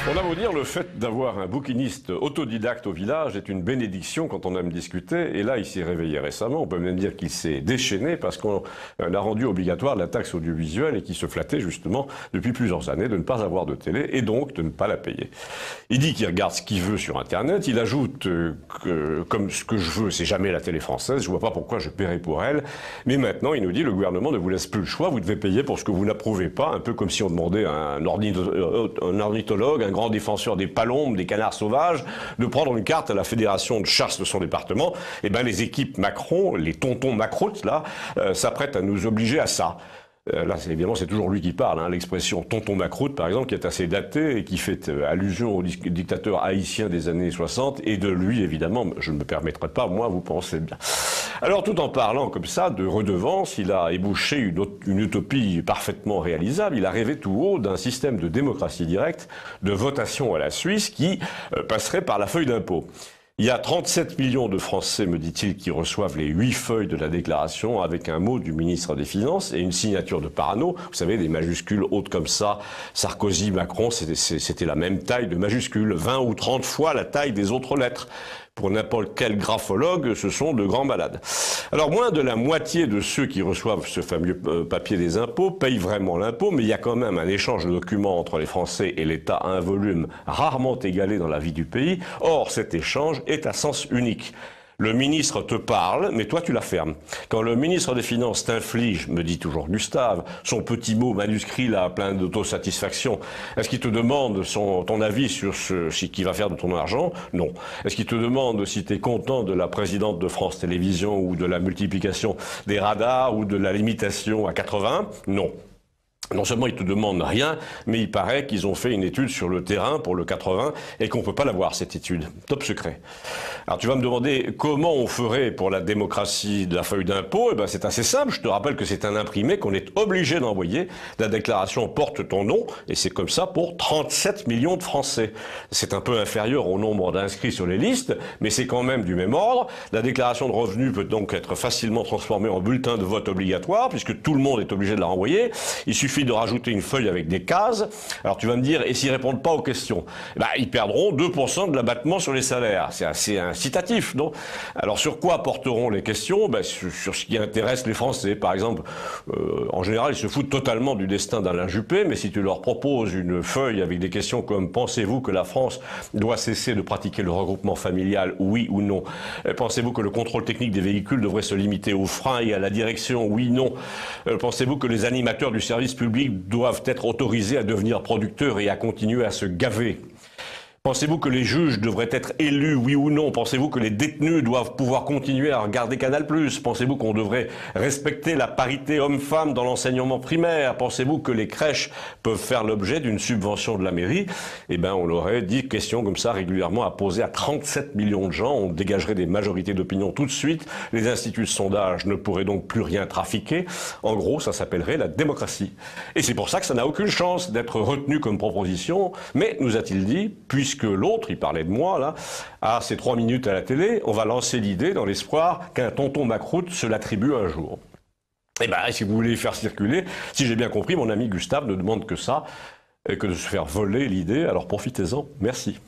On a beau dire, le fait d'avoir un bouquiniste autodidacte au village est une bénédiction quand on aime discuter. Et là, il s'est réveillé récemment. On peut même dire qu'il s'est déchaîné parce qu'on a rendu obligatoire la taxe audiovisuelle et qu'il se flattait justement depuis plusieurs années de ne pas avoir de télé et donc de ne pas la payer. Il dit qu'il regarde ce qu'il veut sur Internet. Il ajoute que comme ce que je veux, c'est jamais la télé française. Je vois pas pourquoi je paierais pour elle. Mais maintenant, il nous dit, le gouvernement ne vous laisse plus le choix. Vous devez payer pour ce que vous n'approuvez pas. Un peu comme si on demandait à un ornithologue, un grand défenseur des palombes, des canards sauvages, de prendre une carte à la fédération de chasse de son département. Eh ben, les équipes Macron, les tontons macroutes, là, s'apprêtent à nous obliger à ça. Là, évidemment, c'est toujours lui qui parle. Hein. L'expression « tonton macroute », par exemple, qui est assez datée et qui fait allusion au dictateur haïtien des années 60. Et de lui, évidemment, je ne me permettrai pas, moi, vous pensez bien. Alors, tout en parlant comme ça de redevance, il a ébauché une utopie parfaitement réalisable. Il a rêvé tout haut d'un système de démocratie directe, de votation à la Suisse, qui passerait par la feuille d'impôt. Il y a 37 millions de Français, me dit-il, qui reçoivent les 8 feuilles de la déclaration avec un mot du ministre des Finances et une signature de Parano. Vous savez, des majuscules hautes comme ça. Sarkozy, Macron, c'était la même taille de majuscules, 20 ou 30 fois la taille des autres lettres. Pour n'importe quel graphologue, ce sont de grands malades. Alors, moins de la moitié de ceux qui reçoivent ce fameux papier des impôts payent vraiment l'impôt, mais il y a quand même un échange de documents entre les Français et l'État à un volume rarement égalé dans la vie du pays. Or, cet échange est à sens unique. Le ministre te parle, mais toi tu la fermes. Quand le ministre des Finances t'inflige, me dit toujours Gustave, son petit mot manuscrit là, plein d'autosatisfaction, est-ce qu'il te demande ton avis sur ce qu'il va faire de ton argent? Non. Est-ce qu'il te demande si tu es content de la présidente de France Télévisions ou de la multiplication des radars ou de la limitation à 80? Non. Non seulement ils te demandent rien, mais il paraît qu'ils ont fait une étude sur le terrain pour le 80 et qu'on peut pas l'avoir, cette étude. Top secret. Alors tu vas me demander comment on ferait pour la démocratie de la feuille d'impôt. Eh ben c'est assez simple. Je te rappelle que c'est un imprimé qu'on est obligé d'envoyer. La déclaration porte ton nom et c'est comme ça pour 37 millions de Français. C'est un peu inférieur au nombre d'inscrits sur les listes, mais c'est quand même du même ordre. La déclaration de revenus peut donc être facilement transformée en bulletin de vote obligatoire puisque tout le monde est obligé de la renvoyer. Il suffit de rajouter une feuille avec des cases. Alors tu vas me dire, et s'ils répondent pas aux questions? Bah, ils perdront 2% de l'abattement sur les salaires. C'est assez incitatif, non? Alors sur quoi porteront les questions? Bah, sur ce qui intéresse les Français. Par exemple, en général, ils se foutent totalement du destin d'Alain Juppé, mais si tu leur proposes une feuille avec des questions comme « Pensez-vous que la France doit cesser de pratiquer le regroupement familial, oui ou non? Pensez-vous que le contrôle technique des véhicules devrait se limiter aux freins et à la direction, oui, non? Pensez-vous que les animateurs du service public doivent être autorisés à devenir producteurs et à continuer à se gaver? Pensez-vous que les juges devraient être élus, oui ou non? Pensez-vous que les détenus doivent pouvoir continuer à regarder Canal+? Pensez-vous qu'on devrait respecter la parité homme-femme dans l'enseignement primaire? Pensez-vous que les crèches peuvent faire l'objet d'une subvention de la mairie? Eh ben, on aurait 10 questions comme ça régulièrement à poser à 37 millions de gens. On dégagerait des majorités d'opinion tout de suite. Les instituts de sondage ne pourraient donc plus rien trafiquer. En gros, ça s'appellerait la démocratie. Et c'est pour ça que ça n'a aucune chance d'être retenu comme proposition. Mais, nous a-t-il dit, puisque l'autre, il parlait de moi, là, a ses 3 minutes à la télé, on va lancer l'idée dans l'espoir qu'un tonton macroute se l'attribue un jour. Eh ben, si vous voulez faire circuler, si j'ai bien compris, mon ami Gustave ne demande que ça, que de se faire voler l'idée, alors profitez-en. Merci.